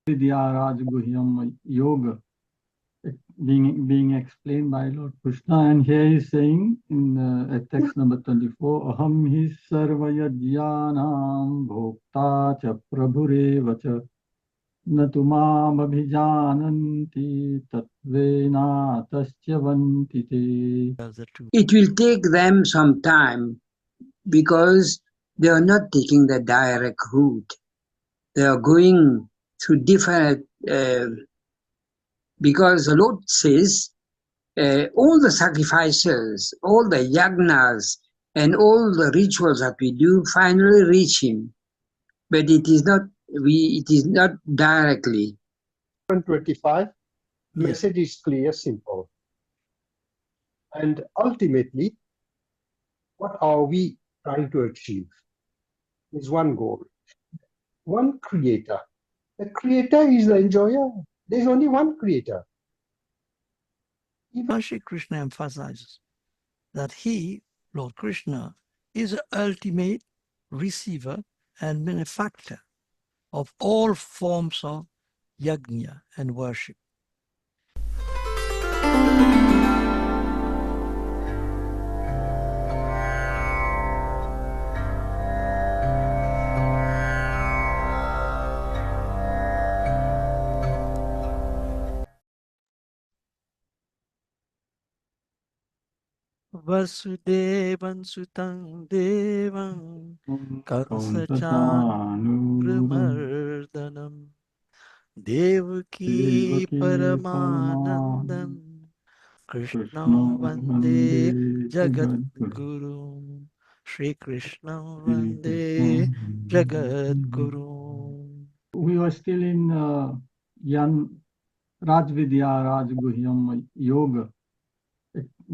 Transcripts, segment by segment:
ShrimadBhagwadGita Yoga being explained by Lord Krishna, and here he is saying in at text number 24, Aham hi sarvayajyanam bhokta cha prabhureva cha natumam abhijananti tatvena tasya vantite. It will take them some time because they are not taking the direct route. They are going through different, because the Lord says, all the sacrifices, all the yagnas, and all the rituals that we do finally reach Him. But it is not directly. 25, message is clear, simple. And ultimately, what are we trying to achieve? Is one goal, one creator. The creator is the enjoyer. There's only one creator. Even Shri Krishna emphasizes that he, Lord Krishna, is the ultimate receiver and benefactor of all forms of yajna and worship. Vasudevan Sutang Devam Kamsachanurmardanam Devaki Paramanandam Krishnam Vande Jagat Guru. Shri Krishna Vande Jagat Guru. We are still in Rajvidya Rajguhyam Yoga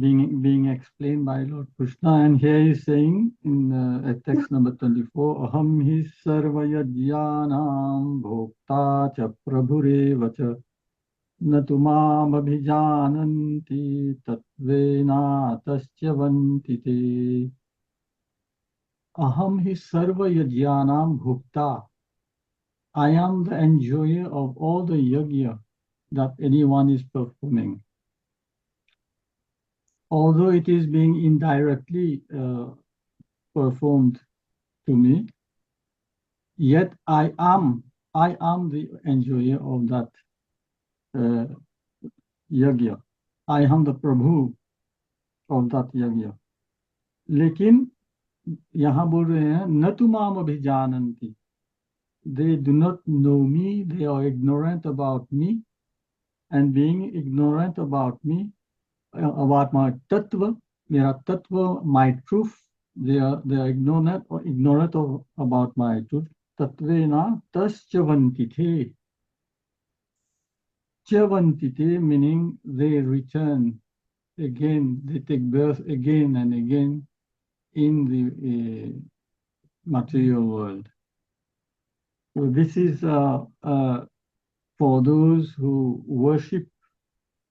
being explained by Lord Krishna, and here he is saying in at text number 24, Aham hi sarvayajyanam bhokta cha prabhureva cha natumam abhijananti tatvena tasya vantite. Aham hi sarvayajyanam bhokta. I am the enjoyer of all the yajna that anyone is performing. Although it is being indirectly performed to me, yet I am the enjoyer of that yajna. I am the Prabhu of that yajna. लेकिन यहाँ बोल रहे हैं न तुमाम अभिजानन्ति. They do not know me, they are ignorant about me, and being ignorant about me, about my tattva, mera tattva, my truth, they are ignorant about my truth. Tatvena taschavantite. Chavantite meaning they return again, they take birth again and again in the material world. So this is for those who worship,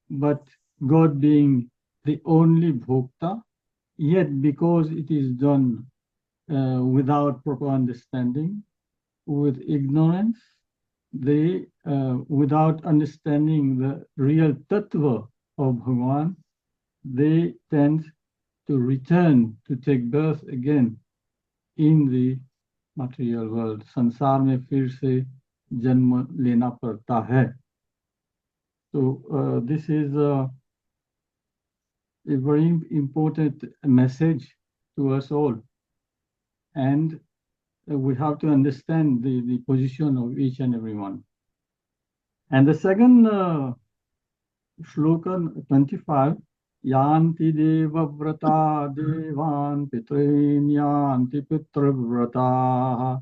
but God being the only bhokta, yet because it is done without proper understanding, with ignorance, they, without understanding the real tattva of Bhagavan, they tend to return to take birth again in the material world. संसार में फिर से जन्म लेना पड़ता है. So this is a very important message to us all, and we have to understand the position of each and every one. And the second shloka 25, Yanti deva vrata devan pitrin yanti pitra vrata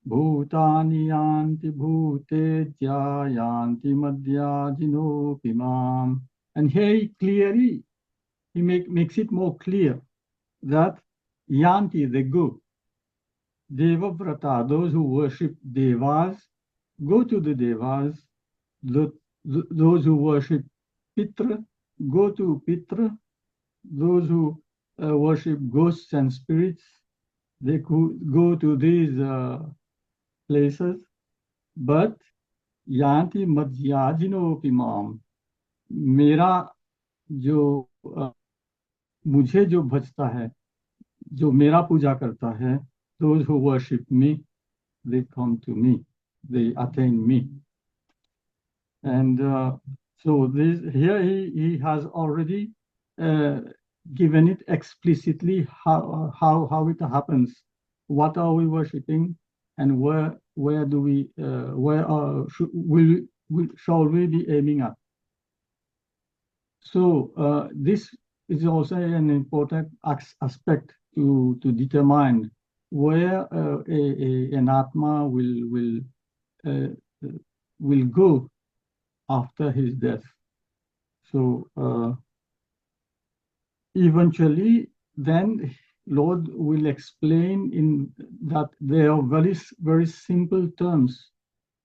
bhutani yanti bhutetya yanti madhya jinopimam. And here he clearly, he makes it more clear that yanti, they go. Deva vrata, those who worship devas, go to the devas. Those who worship Pitra, go to Pitra. Those who worship ghosts and spirits, they could go to these places. But यान्ति मध्ययाजिनोऽपि माम्, मेरा जो मुझे जो भजता है, जो मेरा पूजा करता है, those who worship me, they come to me, they attain me. And so this here he has already given it explicitly how it happens, what are we worshipping, and where do we shall we be aiming at. So this is also an important aspect to determine where an Atma will go after his death. So eventually, then Lord will explain in that there are very simple terms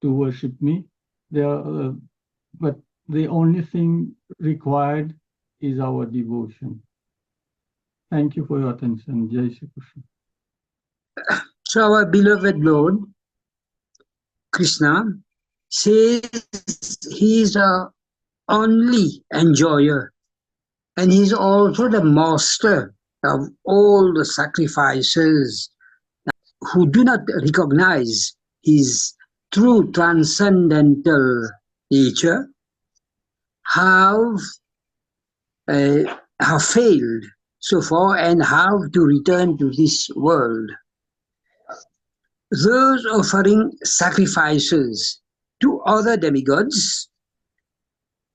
to worship me. But the only thing required is our devotion. Thank you for your attention. Jai Shri Krishna. So our beloved Lord Krishna says he is the only enjoyer, and he is also the master of all the sacrifices. Who do not recognize his true transcendental nature have failed so far and have to return to this world. Those offering sacrifices to other demigods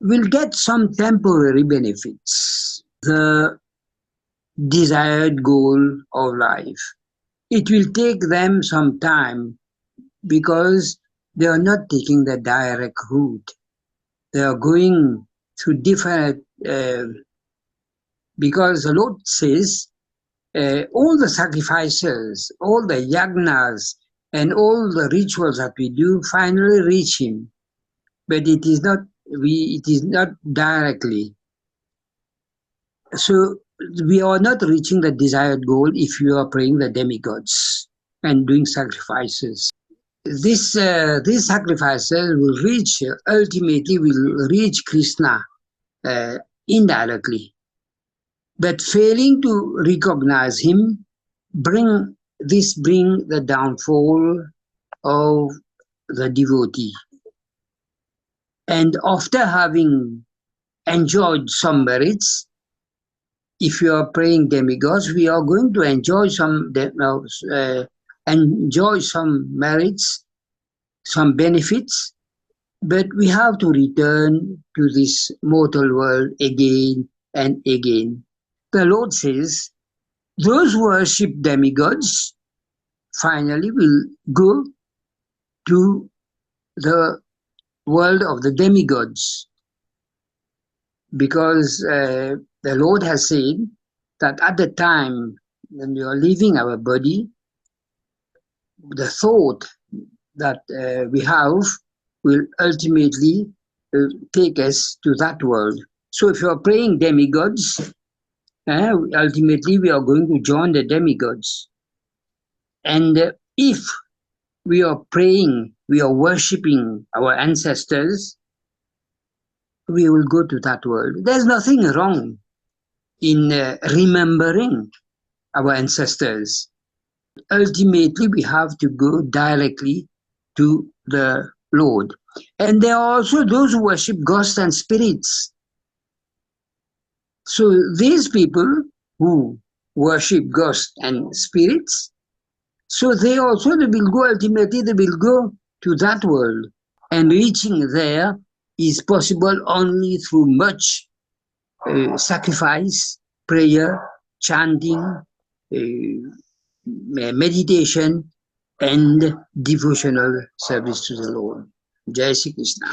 will get some temporary benefits, the desired goal of life. It will take them some time because they are not taking the direct route. They are going through different, because the Lord says, all the sacrifices, all the yagnas, and all the rituals that we do finally reach Him, but it is not directly. So we are not reaching the desired goal if you are praying the demigods and doing sacrifices. These sacrifices will ultimately reach Krishna indirectly. But failing to recognize him bring the downfall of the devotee. And after having enjoyed some merits, if you are praying demigods, we are going to enjoy some merits, some benefits, but we have to return to this mortal world again and again. The Lord says, those who worship demigods finally will go to the world of the demigods, because the Lord has said that at the time when we are leaving our body, the thought that we have will ultimately take us to that world. So if you are praying demigods, ultimately we are going to join the demigods. And if we are praying, we are worshipping our ancestors, we will go to that world. There's nothing wrong in remembering our ancestors. Ultimately, we have to go directly to the Lord. And there are also those who worship ghosts and spirits. So these people who worship ghosts and spirits, so they will go, ultimately they will go to that world. And reaching there is possible only through much sacrifice, prayer, chanting, meditation, and devotional service to the Lord. Jai Shri Krishna.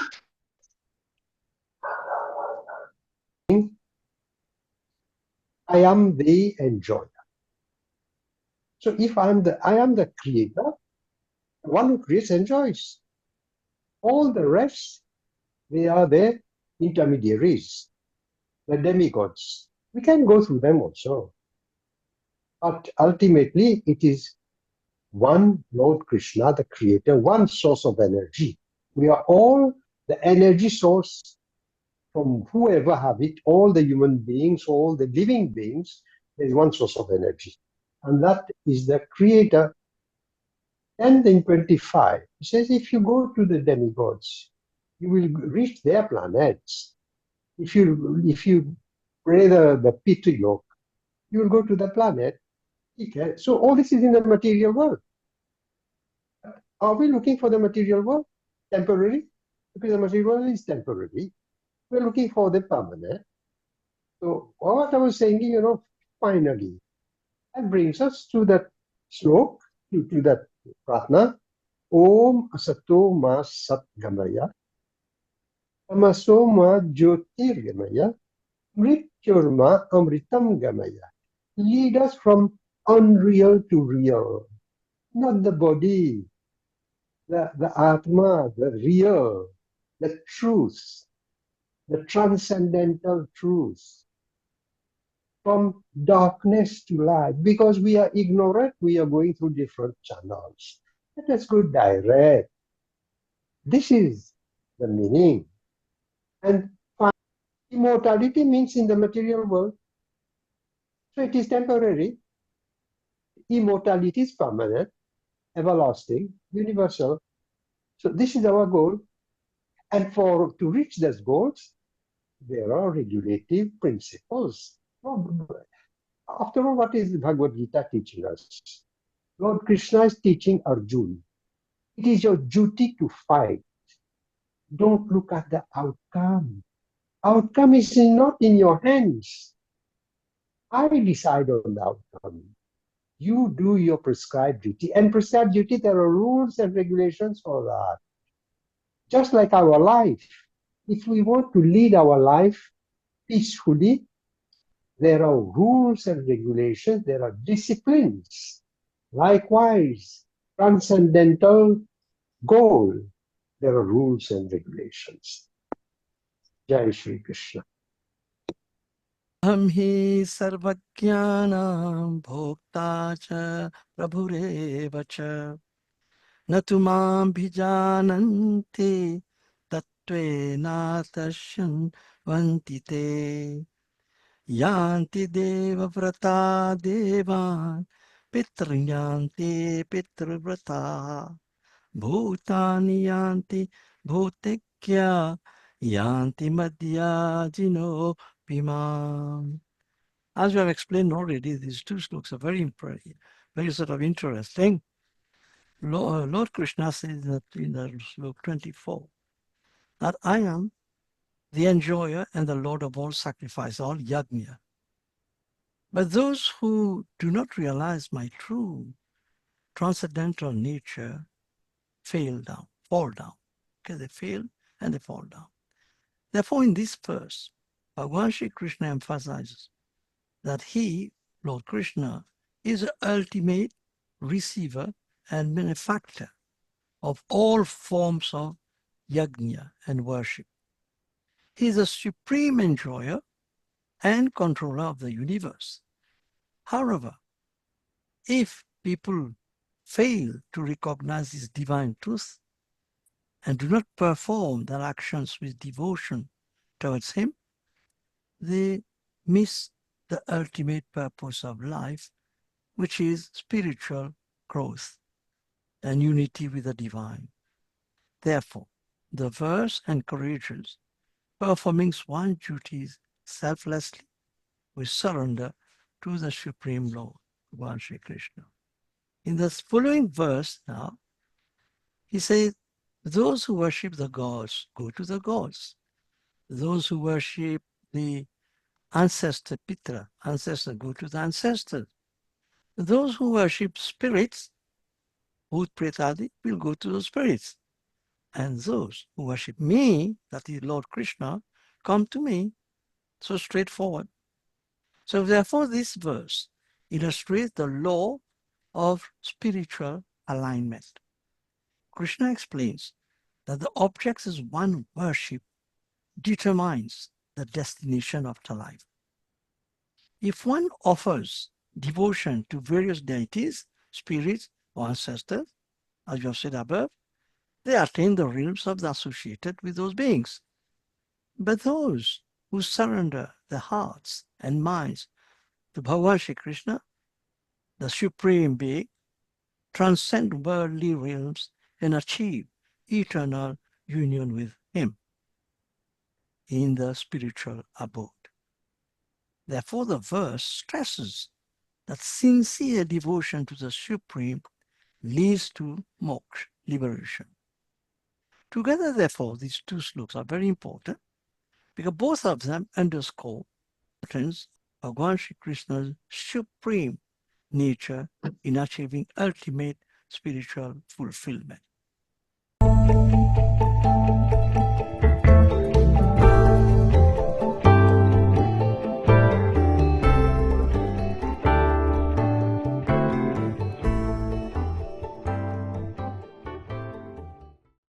I am the enjoyer. So if I am the creator, the one who creates enjoys. All the rest, they are the intermediaries, the demigods. We can go through them also. But ultimately, it is one Lord Krishna, the creator, one source of energy, We are all the energy source from whoever have it, all the human beings, all the living beings, there is one source of energy. And that is the creator. And in 25, he says, if you go to the demigods, you will reach their planets. If you pray the Pitrulok, you will go to the planet. Okay. So all this is in the material world. Are we looking for the material world? Temporary? Because the material world is temporary. We're looking for the permanent. So what I was saying, finally, that brings us to that slok, to that pratna. Om asato ma sat gamaya, tamaso ma jyotir gamaya, mrityurma amritam gamaya. Lead us from unreal to real, not the body, the Atma, the real, the truth, the transcendental truth. From darkness to light, because we are ignorant, we are going through different channels. Let us go direct. This is the meaning. And immortality means in the material world. So it is temporary. Immortality is permanent, everlasting, universal. So this is our goal. And to reach those goals, there are regulative principles. After all, what is the Bhagavad Gita teaching us? Lord Krishna is teaching Arjuna. It is your duty to fight. Don't look at the outcome. Outcome is not in your hands. I decide on the outcome. You do your prescribed duty. And prescribed duty, there are rules and regulations for that. Just like our life. If we want to lead our life peacefully, there are rules and regulations, there are disciplines. Likewise, transcendental goal, there are rules and regulations. Jai Shri Krishna. Aham hi sarvajnanam bhokta cha prabhureva cha natu mam bhijananti tattve natasyan vantite yanti deva vrata devan pitryanti pitrvrata bhutani yanti bhutekya yanti madhyajino Bhimam. As we have explained already, these two slokas are very sort of interesting. Lord Krishna says that in the slok 24, that I am the enjoyer and the Lord of all sacrifice, all yajna. But those who do not realize my true transcendental nature fall down. Okay, they fail and they fall down. Therefore, in this verse, Bhagavan Shri Krishna emphasizes that he, Lord Krishna, is the ultimate receiver and benefactor of all forms of yajna and worship. He is the supreme enjoyer and controller of the universe. However, if people fail to recognize this divine truth and do not perform their actions with devotion towards him, they miss the ultimate purpose of life, which is spiritual growth and unity with the divine. Therefore, the verse encourages performing one's duties selflessly with surrender to the Supreme Lord, Bhagavan Shri Krishna. In the following verse now, he says, those who worship the gods go to the gods. Those who worship the ancestor Pitra, ancestor, go to the ancestors. Those who worship spirits, Bhut Pretadi, will go to the spirits. And those who worship me, that is Lord Krishna, come to me. So straightforward. So therefore this verse illustrates the law of spiritual alignment. Krishna explains that the objects is one worship determines the destination of the life. If one offers devotion to various deities, spirits, or ancestors, as you have said above, they attain the realms of the associated with those beings. But those who surrender their hearts and minds to Bhagavan Shri Krishna, the Supreme Being, transcend worldly realms and achieve eternal union with Him in the spiritual abode. Therefore, the verse stresses that sincere devotion to the Supreme leads to moksha, liberation. Together, therefore, these two slokas are very important because both of them underscore the importance of Bhagavan Shri Krishna's supreme nature in achieving ultimate spiritual fulfillment.